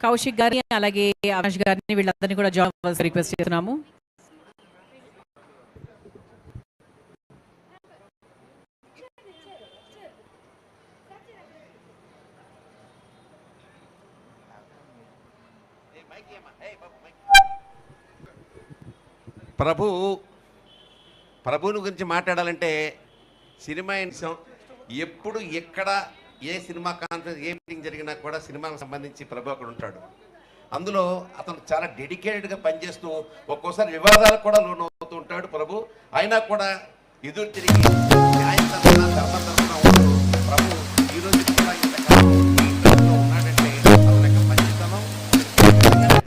కౌశిక్ గారిని అలాగే అవినాష్ గారిని వీళ్ళందరినీ కూడా జాయిన్ అవ్వాల్సి రిక్వెస్ట్ చేస్తున్నాము. ప్రభువుని గురించి మాట్లాడాలంటే సినిమా ఎప్పుడు ఎక్కడ ఏ సినిమా కాన్ఫరెన్స్ ఏ మీటింగ్ జరిగినా కూడా సినిమాకు సంబంధించి ప్రభు అక్కడ ఉంటాడు. అందులో అతను చాలా డెడికేటెడ్గా పనిచేస్తూ ఒక్కోసారి వివాదాలకు కూడా లోన్ అవుతూ ఉంటాడు ప్రభు. అయినా కూడా ఎదురు తిరిగి న్యాయం తరఫున ధర్మం తరఫున ఉన్నాడు ప్రభు. ఈరోజు కూడా ఇంతకాలం ఉన్నాడంటే అతని యొక్క మంచితనం.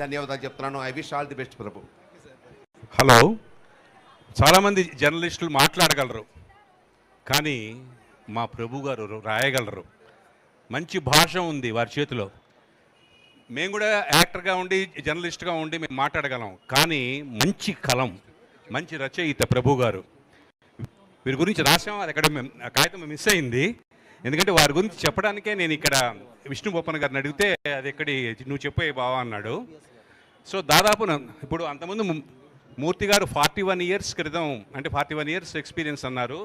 ధన్యవాదాలు చెప్తున్నాను. I wish all the best Prabhu. Hello, చాలామంది జర్నలిస్టులు మాట్లాడగలరు, కానీ మా ప్రభు గారు రాయగలరు. మంచి భాష ఉంది వారి చేతిలో. మేము కూడా యాక్టర్గా ఉండి జర్నలిస్ట్గా ఉండి మేము మాట్లాడగలం, కానీ మంచి కలం, మంచి రచయిత ప్రభు గారు. వీరి గురించి రాసాం, అది ఎక్కడ కాగితం మిస్ అయింది. ఎందుకంటే వారి గురించి చెప్పడానికే నేను ఇక్కడ విష్ణు బొప్పన్ గారిని అడిగితే అది ఎక్కడి నువ్వు చెప్పే బావా అన్నాడు. సో దాదాపు ఇప్పుడు అంతకుముందు మూర్తి గారు 41 ఇయర్స్ క్రితం, అంటే 41 ఇయర్స్ ఎక్స్పీరియన్స్ అన్నారు.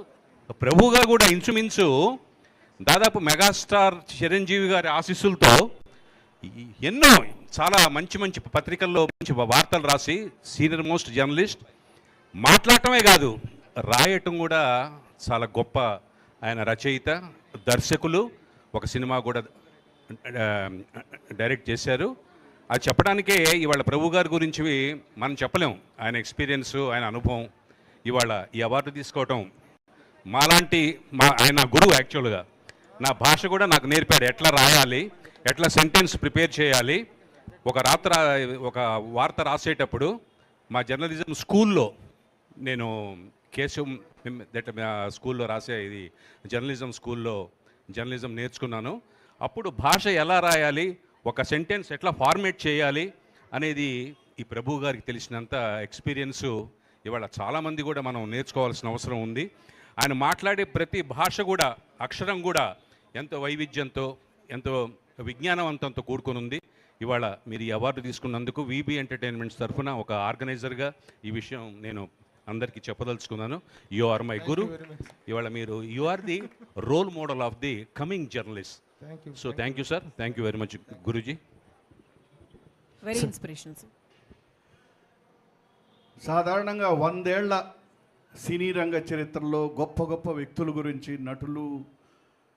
ప్రభు గారు కూడా ఇంచుమించు దాదాపు మెగాస్టార్ చిరంజీవి గారి ఆశీస్సులతో ఎన్నో చాలా మంచి మంచి పత్రికల్లో మంచి వార్తలు రాసి సీనియర్ మోస్ట్ జర్నలిస్ట్. మాట్లాడటమే కాదు, రాయటం కూడా చాలా గొప్ప ఆయన రచయిత, దర్శకులు. ఒక సినిమా కూడా డైరెక్ట్ చేశారు. అది చెప్పడానికే ఇవాళ ప్రభు గారి గురించి మనం చెప్పలేం. ఆయన ఎక్స్పీరియన్స్, ఆయన అనుభవం, ఇవాళ ఈ అవార్డు తీసుకోవటం ఆయన గురువు. యాక్చువల్గా నా భాష కూడా నాకు నేర్పాడు, ఎట్లా రాయాలి, ఎట్లా సెంటెన్స్ ప్రిపేర్ చేయాలి. ఒక వార్త రాసేటప్పుడు మా జర్నలిజం స్కూల్లో నేను స్కూల్లో రాసే ఇది జర్నలిజం స్కూల్లో జర్నలిజం నేర్చుకున్నాను. అప్పుడు భాష ఎలా రాయాలి, ఒక సెంటెన్స్ ఎట్లా ఫార్మేట్ చేయాలి అనేది ఈ ప్రభు గారికి తెలిసినంత ఎక్స్పీరియన్సు ఇవాళ చాలామంది కూడా మనం నేర్చుకోవాల్సిన అవసరం ఉంది. ఆయన మాట్లాడే ప్రతి భాష కూడా, అక్షరం కూడా ఎంతో వైవిధ్యంతో, ఎంతో విజ్ఞానవంతంతో కూడుకొని ఉంది. ఇవాళ మీరు ఈ అవార్డు తీసుకున్నందుకు వీబీ ఎంటర్టైన్మెంట్స్ తరఫున ఒక ఆర్గనైజర్గా ఈ విషయం నేను అందరికీ చెప్పదలుచుకున్నాను. You are my guru. ఇవాళ you are the role model of the coming journalist. So thank you sir, thank you very much guruji. Very inspirational. సాధారణంగా 100 ఏళ్ల సినీ రంగ చరిత్రలో గొప్ప గొప్ప వ్యక్తుల గురించి, నటులు,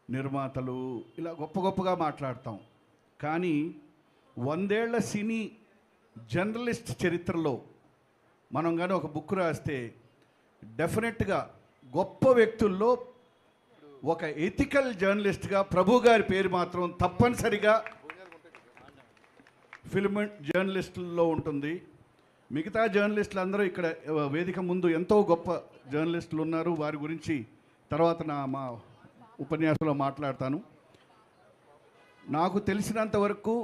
నిర్మాతలు, ఇలా గొప్పగా మాట్లాడతాం. కానీ 100 ఏళ్ల సినీ జర్నలిస్ట్ చరిత్రలో మనం కానీ ఒక బుక్ రాస్తే డెఫినెట్గా గొప్ప వ్యక్తుల్లో ఒక ఎథికల్ జర్నలిస్ట్గా ప్రభు గారి పేరు మాత్రం తప్పనిసరిగా ఫిల్మ్ జర్నలిస్టుల్లో ఉంటుంది. మిగతా జర్నలిస్టులు అందరూ ఇక్కడ వేదిక ముందు ఎంతో గొప్ప జర్నలిస్టులు ఉన్నారు. వారి గురించి తర్వాత మా ఉపన్యాసంలో మాట్లాడతాను. నాకు తెలిసినంత వరకు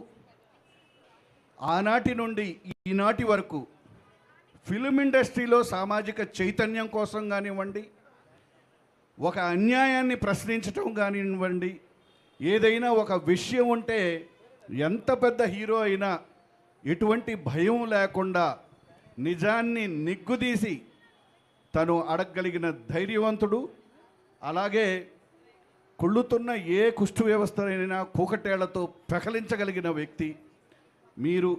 ఆనాటి నుండి ఈనాటి వరకు ఫిల్మ్ ఇండస్ట్రీలో సామాజిక చైతన్యం కోసం కానివ్వండి, ఒక అన్యాయాన్ని ప్రశ్నించటం కానివ్వండి, ఏదైనా ఒక విషయం ఉంటే ఎంత పెద్ద హీరో అయినా ఎటువంటి భయం లేకుండా నిజాన్ని నిగ్గుదీసి తను అడగగలిగిన ధైర్యవంతుడు. అలాగే కుళ్ళుతున్న ఏ కుష్టు వ్యవస్థనైనా కూకటేళ్లతో పెకలించగలిగిన వ్యక్తి. మీరు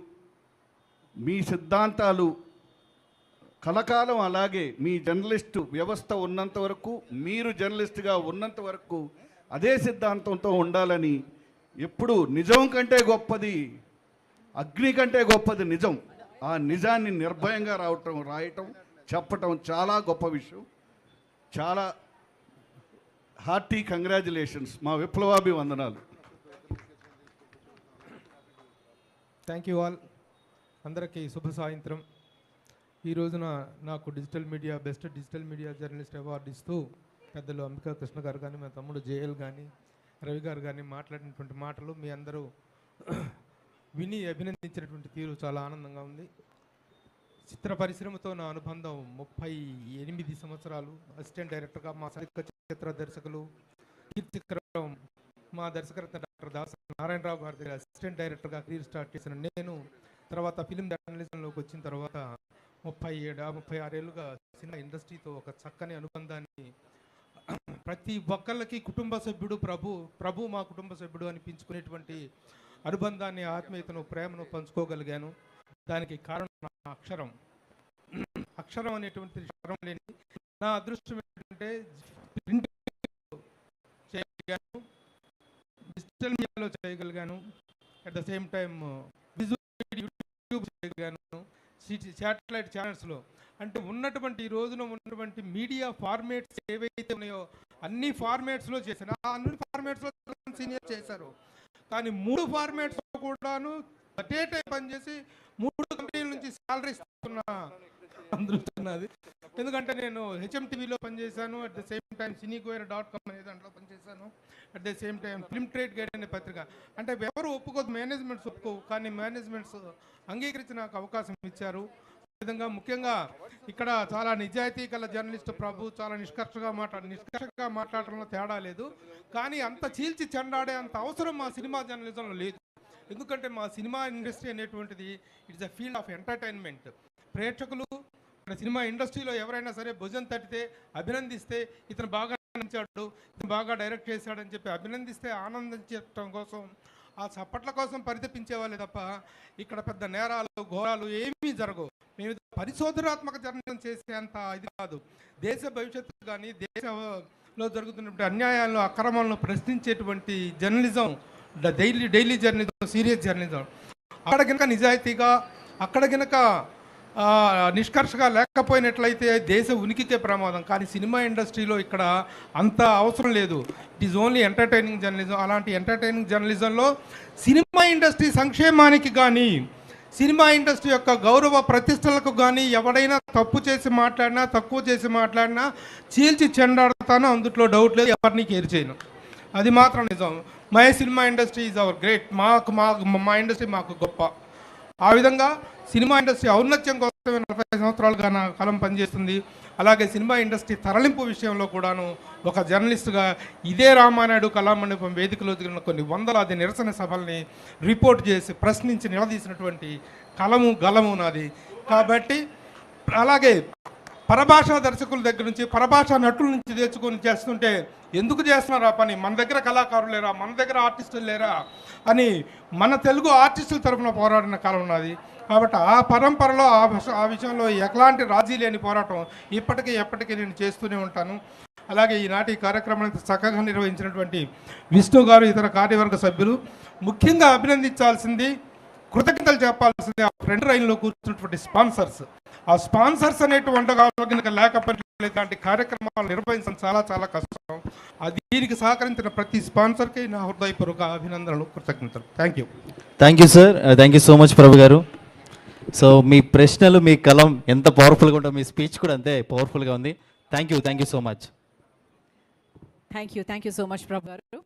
మీ సిద్ధాంతాలు కలకాలం అలాగే మీ జర్నలిస్టు వ్యవస్థ ఉన్నంత వరకు, మీరు జర్నలిస్టుగా ఉన్నంత వరకు అదే సిద్ధాంతంతో ఉండాలని, ఎప్పుడు నిజం కంటే గొప్పది, అగ్ని కంటే గొప్పది నిజం, ఆ నిజాన్ని నిర్భయంగా రాయటం, చెప్పటం చాలా గొప్ప విషయం. చాలా హార్టీ కంగ్రాచులేషన్స్, మా విప్లవాభివందనాలు. Thank you all. అందరికీ శుభ సాయంత్రం. ఈ రోజున నాకు best digital media journalist award ఇస్తూ పెద్దలు అంబికా కృష్ణ గారు కానీ, మా తమ్ముడు జేఎల్ కానీ, రవి గారు కానీ మాట్లాడినటువంటి మాటలు మీ అందరూ విని అభినందించినటువంటి తీరు చాలా ఆనందంగా ఉంది. చిత్ర పరిశ్రమతో నా అనుబంధం 38 సంవత్సరాలు. అసిస్టెంట్ డైరెక్టర్గా మా చిత్ర దర్శకులు కీర్తికరం మా దర్శకరత్న డాక్టర్ దాస నారాయణరావు గారి దగ్గర అసిస్టెంట్ డైరెక్టర్గా కెరీర్ స్టార్ట్ చేసిన నేను తర్వాత ఫిలిం జర్నలిజంలోకి వచ్చిన తర్వాత 36 ఏళ్ళుగా సినిమా ఇండస్ట్రీతో ఒక చక్కని అనుబంధాన్ని ప్రతి ఒక్కళ్ళకి కుటుంబ సభ్యుడు ప్రభు మా కుటుంబ సభ్యుడు అనిపించుకునేటువంటి అనుబంధాన్ని, ఆత్మీయతను, ప్రేమను పంచుకోగలిగాను. దానికి కారణం నా అక్షరం అనేటువంటి స్వరం లేని నా అదృష్టం ఏంటంటే ప్రింట్ చేయగలిగాను, డిజిటల్ మీడియాలో చేయగలిగాను, at the same time YouTube చేయగలిగాను, శాటిలైట్ ఛానల్స్లో. అంటే ఉన్నటువంటి ఈ రోజున ఉన్నటువంటి మీడియా ఫార్మేట్స్ ఏవైతే ఉన్నాయో అన్ని ఫార్మేట్స్లో చేశాను. అన్ని ఫార్మేట్స్లో సీనియర్ చేశారు, కానీ 3 ఫార్మేట్స్లో కూడాను అటే టైం పనిచేసి 3 కంపెనీల నుంచి శాలరీ ఇస్తున్న అదృష్టం నాది. ఎందుకంటే నేను HMTVలో పనిచేశాను, అట్ ద సేమ్ టైం సినీగోయర్.com అనే దాంట్లో పనిచేశాను, at the same time film trade guide అనే పత్రిక. అంటే ఎవరు ఒప్పుకోదు, మేనేజ్మెంట్స్ ఒప్పుకోవు, కానీ మేనేజ్మెంట్స్ అంగీకరించి నాకు అవకాశం ఇచ్చారు. విధంగా ముఖ్యంగా ఇక్కడ చాలా నిజాయితీ గల జర్నలిస్ట్ ప్రభు చాలా నిష్కర్షగా మాట్లాడటంలో తేడా లేదు, కానీ అంత చీల్చి చెండాడే అంత అవసరం మా సినిమా జర్నలిజంలో లేదు. ఎందుకంటే మా సినిమా ఇండస్ట్రీ అనేటువంటిది it's a field of entertainment. ప్రేక్షకులు సినిమా ఇండస్ట్రీలో ఎవరైనా సరే భుజం తట్టితే, అభినందిస్తే, ఇతను బాగా నటించాడు, ఇతను బాగా డైరెక్ట్ చేశాడని చెప్పి అభినందిస్తే ఆనందించడం కోసం, ఆ చప్పట్ల కోసం పరితపించే వాళ్ళే తప్ప ఇక్కడ పెద్ద నేరాలు ఘోరాలు ఏమీ జరగవు. మేము పరిశోధనాత్మక జర్నలిజం చేసేంత ఇది కాదు. దేశ భవిష్యత్తు కానీ దేశంలో జరుగుతున్నటువంటి అన్యాయాలను, అక్రమాలను ప్రశ్నించేటువంటి journalism, daily journalism, serious journalism. అక్కడ కనుక నిజాయితీగా, అక్కడ కనుక నిష్కర్షగా లేకపోయినట్లయితే దేశ ఉనికికే ప్రమాదం. కానీ సినిమా ఇండస్ట్రీలో ఇక్కడ అంత అవసరం లేదు. It is only entertaining journalism. అలాంటి ఎంటర్టైనింగ్ జర్నలిజంలో సినిమా ఇండస్ట్రీ సంక్షేమానికి కానీ, సినిమా ఇండస్ట్రీ యొక్క గౌరవ ప్రతిష్టలకు కానీ ఎవడైనా తప్పు చేసి మాట్లాడినా, తక్కువ చేసి మాట్లాడినా చీల్చి చెండాడతానో అందుట్లో డౌట్ లేదు, ఎవరిని కేర్ చేయను. అది మాత్రం నిజం. My cinema industry is our great. మా ఇండస్ట్రీ మాకు గొప్ప. ఆ విధంగా సినిమా ఇండస్ట్రీ ఔన్నత్యం కోసం 40 సంవత్సరాలుగా నా కాలం పనిచేస్తుంది. అలాగే సినిమా ఇండస్ట్రీ తరలింపు విషయంలో కూడాను ఒక జర్నలిస్టుగా ఇదే రామానాయుడు కళామండపం వేదికలో జరిగిన కొన్ని వందలాది నిరసన సభల్ని రిపోర్ట్ చేసి ప్రశ్నించి నిలదీసినటువంటి గలము నాది. కాబట్టి అలాగే పరభాషా దర్శకుల దగ్గర నుంచి, పరభాషా నటుల నుంచి తెచ్చుకొని చేస్తుంటే ఎందుకు చేస్తున్నారు ఆ పని, మన దగ్గర కళాకారులు లేరా, మన దగ్గర ఆర్టిస్టులు లేరా అని మన తెలుగు ఆర్టిస్టుల తరఫున పోరాడిన కాలం ఉన్నది. కాబట్టి ఆ పరంపరలో ఆ విషయంలో ఎలాంటి రాజీ లేని పోరాటం ఎప్పటికీ నేను చేస్తూనే ఉంటాను. అలాగే ఈనాటి కార్యక్రమాన్ని చక్కగా నిర్వహించినటువంటి విష్ణు గారు, ఇతర కార్యవర్గ సభ్యులు, ముఖ్యంగా అభినందించాల్సింది, కృతజ్ఞతలు చెప్పాల్సింది ఆ ఫ్రంట్ లైన్లో కూర్చున్నటువంటి స్పాన్సర్స్. ఆ స్పాన్సర్స్ అనేటువంటి కనుక లేకపోతే ఇలాంటి కార్యక్రమాలు నిర్వహించడం చాలా చాలా కష్టం. దీనికి సహకరించిన ప్రతి స్పాన్సర్కి నా హృదయపూర్వక అభినందనలు, కృతజ్ఞతలు. Thank you sir. Thank you so much Prabhu గారు. సో మీ ప్రశ్నలు, మీ కలం ఎంత పవర్ఫుల్గా ఉంటుందో మీ స్పీచ్ కూడా అంతే పవర్ఫుల్గా ఉంది. Thank you so much. Thank you so much Prabhu గారు.